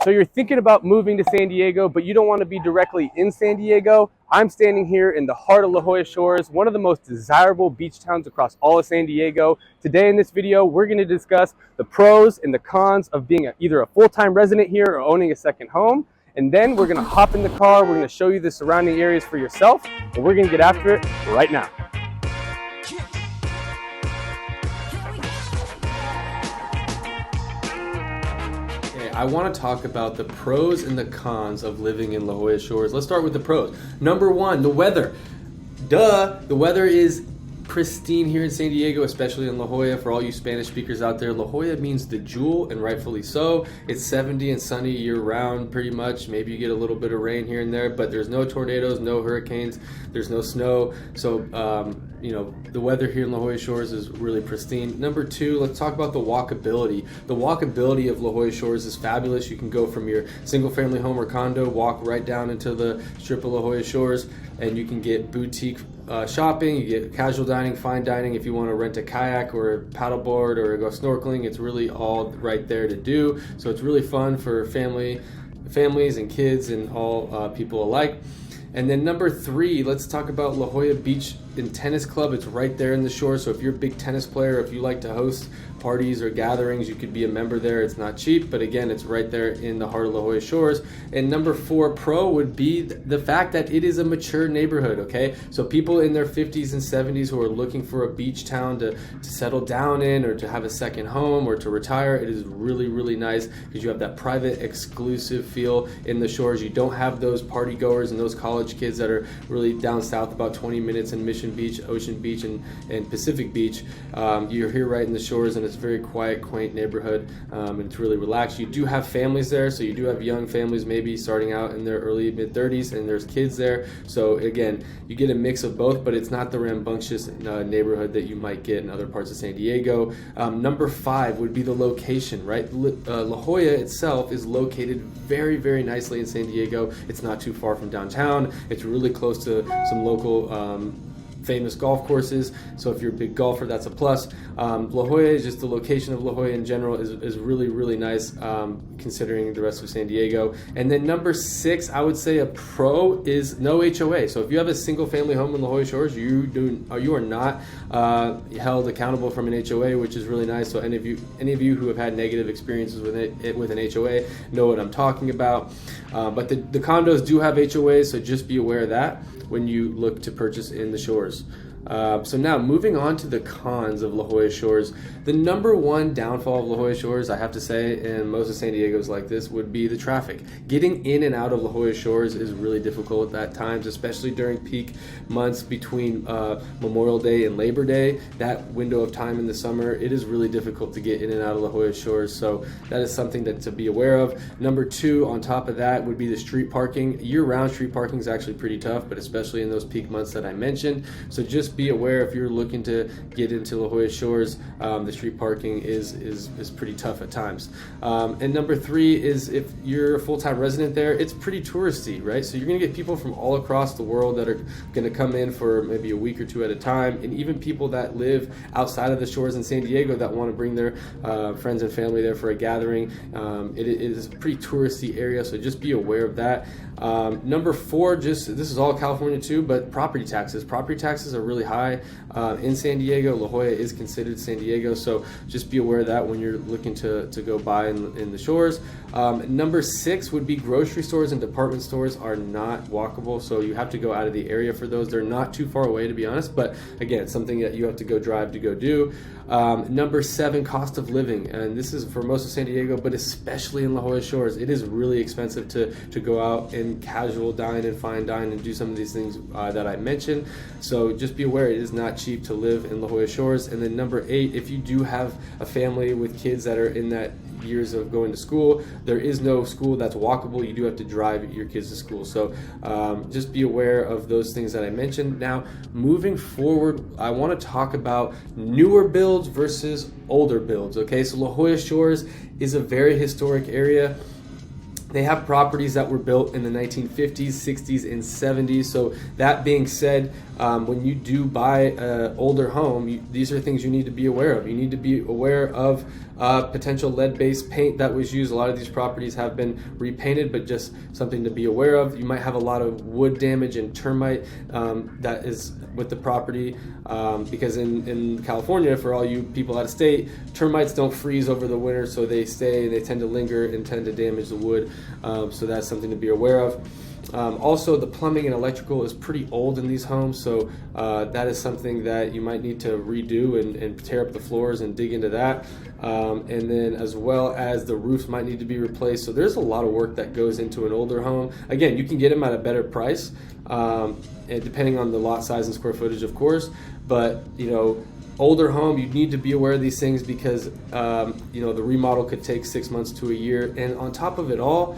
So you're thinking about moving to San Diego, but you don't want to be directly in San Diego. I'm standing here in the heart of La Jolla Shores, one of the most desirable beach towns across all of San Diego. Today in this video, we're going to discuss the pros and the cons of being either a full-time resident here or owning a second home. And then we're going to hop in the car, we're going to show you the surrounding areas for yourself, and we're going to get after it right now. I want to talk about the pros and the cons of living in La Jolla Shores. Let's start with the pros. Number one, the weather. Duh, the weather is pristine here in San Diego, especially in La Jolla. For all you Spanish speakers out there, La Jolla means the jewel, and rightfully so. It's 70 and sunny year round pretty much. Maybe you get a little bit of rain here and there, but there's no tornadoes, no hurricanes, there's no snow. So the weather here in La Jolla Shores is really pristine. Number two, let's talk about the walkability. The walkability of La Jolla Shores is fabulous. You can go from your single family home or condo, walk right down into the strip of La Jolla Shores, and you can get boutique shopping, you get casual dining, fine dining. If you want to rent a kayak or a paddleboard or go snorkeling, it's really all right there to do. So it's really fun for families and kids and all people alike. And then number three, let's talk about La Jolla Beach and Tennis Club. It's right there in the shore. So if you're a big tennis player, if you like to host parties or gatherings, you could be a member there. It's not cheap, but again, it's right there in the heart of La Jolla Shores. And number four pro would be the fact that it is a mature neighborhood, okay? So people in their 50s and 70s who are looking for a beach town to settle down in, or to have a second home, or to retire, it is really, really nice because you have that private, exclusive feel in the shores. You don't have those party goers and those college kids that are really down south about 20 minutes in Mission Beach, Ocean Beach, and Pacific Beach. You're here right in the shores, and it's a very quiet, quaint neighborhood, and it's really relaxed. You do have families there, so you do have young families maybe starting out in their early mid-30s, and there's kids there. So again, you get a mix of both, but it's not the rambunctious neighborhood that you might get in other parts of San Diego. Number five would be the location, right? La Jolla itself is located very, very nicely in San Diego. It's not too far from downtown. It's really close to some local famous golf courses, so if you're a big golfer, that's a plus. La Jolla, just the location of La Jolla in general is really, really nice, considering the rest of San Diego. And then number six, I would say a pro is no HOA. So if you have a single family home in La Jolla Shores, you are not held accountable from an HOA, which is really nice. So any of you who have had negative experiences with an HOA know what I'm talking about. But the condos do have HOAs, so just be aware of that when you look to purchase in the shores. So now moving on to the cons of La Jolla Shores. The number one downfall of La Jolla Shores, I have to say, and most of San Diego's like this, would be the traffic. Getting in and out of La Jolla Shores is really difficult at times, especially during peak months between Memorial Day and Labor Day. That window of time in the summer, it is really difficult to get in and out of La Jolla Shores, so that is something to be aware of. Number two, on top of that, would be the street parking. Year-round street parking is actually pretty tough, but especially in those peak months that I mentioned. So just be aware if you're looking to get into La Jolla Shores, the street parking is pretty tough at times. And number three is if you're a full-time resident there, it's pretty touristy, right? So you're gonna get people from all across the world that are gonna come in for maybe a week or two at a time, and even people that live outside of the shores in San Diego that want to bring their friends and family there for a gathering. It is a pretty touristy area, so just be aware of that. Number four, this is all California too, but property taxes. Property taxes are really high in San Diego. La Jolla is considered San Diego, so just be aware of that when you're looking to go buy in the shores. Number six would be grocery stores and department stores are not walkable, so you have to go out of the area for those. They're not too far away, to be honest, but again, it's something that you have to go drive to go do. Number seven, cost of living, and this is for most of San Diego, but especially in La Jolla Shores, it is really expensive to go out and casual dine and fine dine and do some of these things that I mentioned. So just be aware, it is not cheap to live in La Jolla Shores. And then number eight, if you do have a family with kids that are in that years of going to school, there is no school that's walkable. You do have to drive your kids to school. So just be aware of those things that I mentioned. Now, moving forward, I want to talk about newer builds versus older builds. Okay, so La Jolla Shores is a very historic area. They have properties that were built in the 1950s, 60s, and 70s. So that being said, when you do buy an older home, these are things you need to be aware of. You need to be aware of potential lead-based paint that was used. A lot of these properties have been repainted, but just something to be aware of. You might have a lot of wood damage and termite that is with the property, because in California, for all you people out of state, termites don't freeze over the winter, so they tend to linger and tend to damage the wood. So that's something to be aware of. Also, the plumbing and electrical is pretty old in these homes, so that is something that you might need to redo and tear up the floors and dig into that. And then as well as the roofs might need to be replaced. So there's a lot of work that goes into an older home. Again, you can get them at a better price, and depending on the lot size and square footage, of course. But older home, you need to be aware of these things because the remodel could take 6 months to a year. And on top of it all,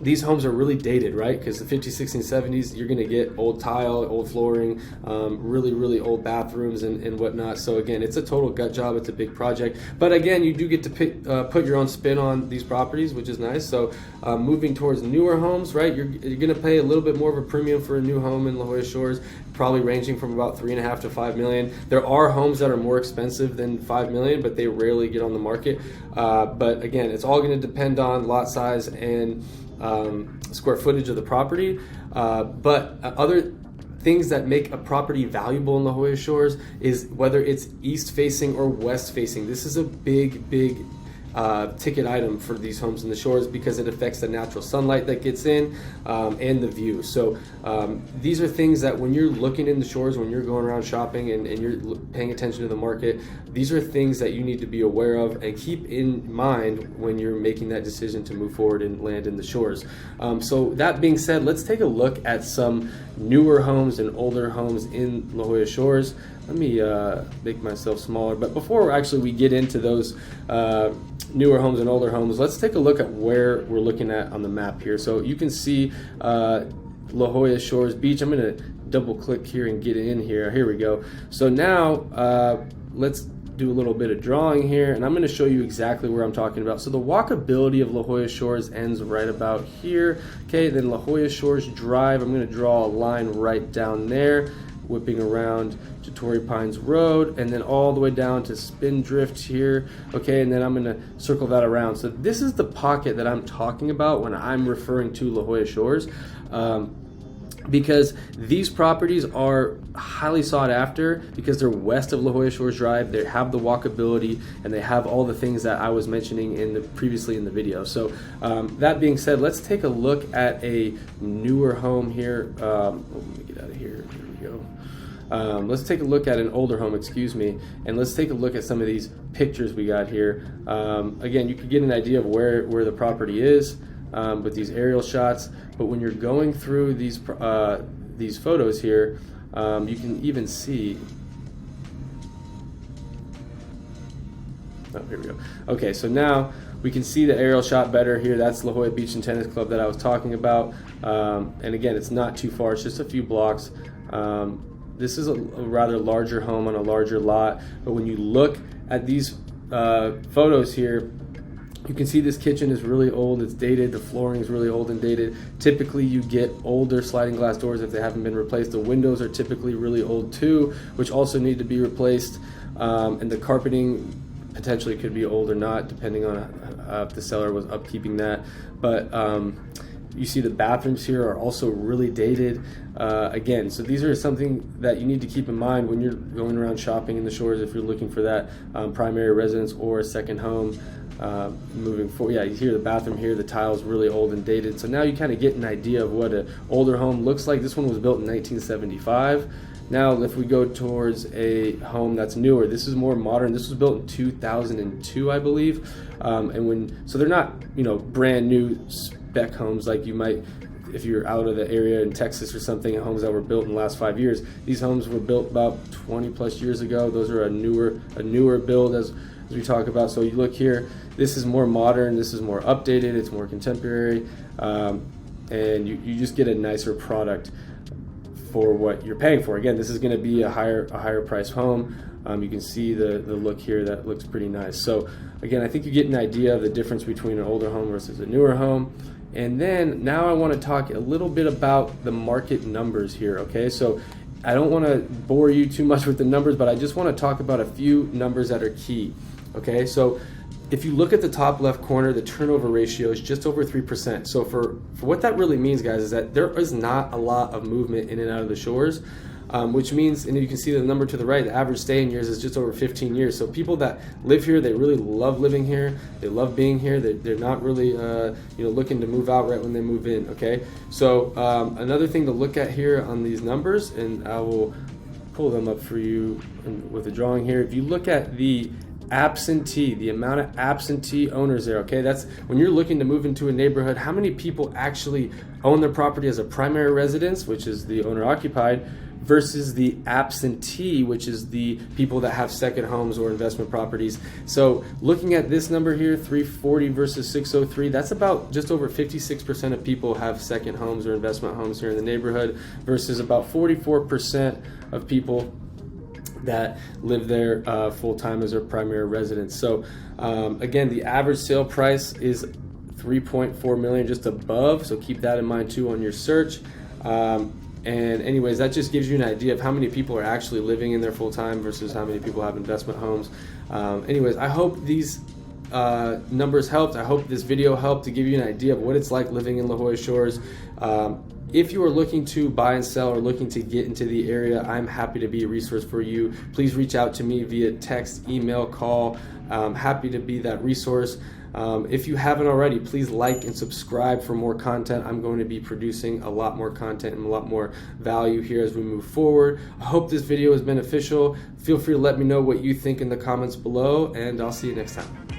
these homes are really dated, right? Because the 50s, 60s, 70s, you're going to get old tile, old flooring, really, really old bathrooms and whatnot. So again, it's a total gut job. It's a big project. But again, you do get to put your own spin on these properties, which is nice. So moving towards newer homes, right? You're going to pay a little bit more of a premium for a new home in La Jolla Shores, probably ranging from about $3.5 to $5 million. There are homes that are more expensive than $5 million, but they rarely get on the market. But again, it's all going to depend on lot size and square footage of the property, but other things that make a property valuable in La Jolla Shores is whether it's east facing or west facing. This is a big ticket item for these homes in the shores because it affects the natural sunlight that gets in and the view. So these are things that when you're looking in the shores, when you're going around shopping and you're paying attention to the market, these are things that you need to be aware of and keep in mind when you're making that decision to move forward and land in the shores. So that being said, let's take a look at some newer homes and older homes in La Jolla Shores. Let me make myself smaller, but before actually we get into those newer homes and older homes, let's take a look at where we're looking at on the map here. So you can see La Jolla Shores Beach. I'm going to double click here and get in here. Here we go. So now let's do a little bit of drawing here, and I'm going to show you exactly where I'm talking about. So the walkability of La Jolla Shores ends right about here. Okay, then La Jolla Shores Drive, I'm going to draw a line right down there, whipping around to Torrey Pines Road, and then all the way down to Spindrift here. Okay, and then I'm gonna circle that around. So this is the pocket that I'm talking about when I'm referring to La Jolla Shores, because these properties are highly sought after because they're west of La Jolla Shores Drive. They have the walkability and they have all the things that I was mentioning previously in the video. So that being said, let's take a look at a newer home here. Let me get out of here. Here we go. Let's take a look at an older home, and let's take a look at some of these pictures we got here. Again, you can get an idea of where the property is with these aerial shots, but when you're going through these photos here, you can even see. Oh, here we go. Okay, so now we can see the aerial shot better here. That's La Jolla Beach and Tennis Club that I was talking about. And again, it's not too far, it's just a few blocks. This is a rather larger home on a larger lot, but when you look at these photos here, you can see this kitchen is really old, it's dated, the flooring is really old and dated. Typically you get older sliding glass doors if they haven't been replaced. The windows are typically really old too, which also need to be replaced. And the carpeting potentially could be old or not, depending on if the seller was upkeeping that. But you see the bathrooms here are also really dated. Again, so these are something that you need to keep in mind when you're going around shopping in the shores if you're looking for that primary residence or a second home. Moving forward, yeah, you hear the bathroom here, the tile's really old and dated. So now you kind of get an idea of what an older home looks like. This one was built in 1975. Now, if we go towards a home that's newer, this is more modern. This was built in 2002, I believe. So they're not, brand new spec homes like you might if you're out of the area in Texas or something, homes that were built in the last 5 years. These homes were built about 20 plus years ago. Those are a newer build as we talk about. So you look here, this is more modern, this is more updated, it's more contemporary, and you just get a nicer product for what you're paying for. Again, this is going to be a higher price home. You can see the look here. That looks pretty nice. So again, I think you get an idea of the difference between an older home versus a newer home. And then now I want to talk a little bit about the market numbers here, okay? So I don't want to bore you too much with the numbers, but I just want to talk about a few numbers that are key, okay? So if you look at the top left corner, the turnover ratio is just over 3%. So for what that really means, guys, is that there is not a lot of movement in and out of the shores. Which means, and you can see the number to the right, the average stay in years is just over 15 years. So people that live here, they really love living here. They love being here. They're not really looking to move out right when they move in, okay? So another thing to look at here on these numbers, and I will pull them up for you with a drawing here. If you look at the absentee, the amount of absentee owners there, okay? That's when you're looking to move into a neighborhood, how many people actually own their property as a primary residence, which is the owner occupied, versus the absentee, which is the people that have second homes or investment properties. So looking at this number here, 340 versus 603, that's about just over 56% of people have second homes or investment homes here in the neighborhood versus about 44% of people that live there full-time as their primary residence. So again, the average sale price is 3.4 million, just above, so keep that in mind too on your search. And anyways, that just gives you an idea of how many people are actually living in there full-time versus how many people have investment homes. Anyways, I hope these numbers helped. I hope this video helped to give you an idea of what it's like living in La Jolla Shores. If you are looking to buy and sell or looking to get into the area, I'm happy to be a resource for you. Please reach out to me via text, email, call. I'm happy to be that resource. If you haven't already, please like and subscribe for more content. I'm going to be producing a lot more content and a lot more value here as we move forward. I hope this video is beneficial. Feel free to let me know what you think in the comments below, and I'll see you next time.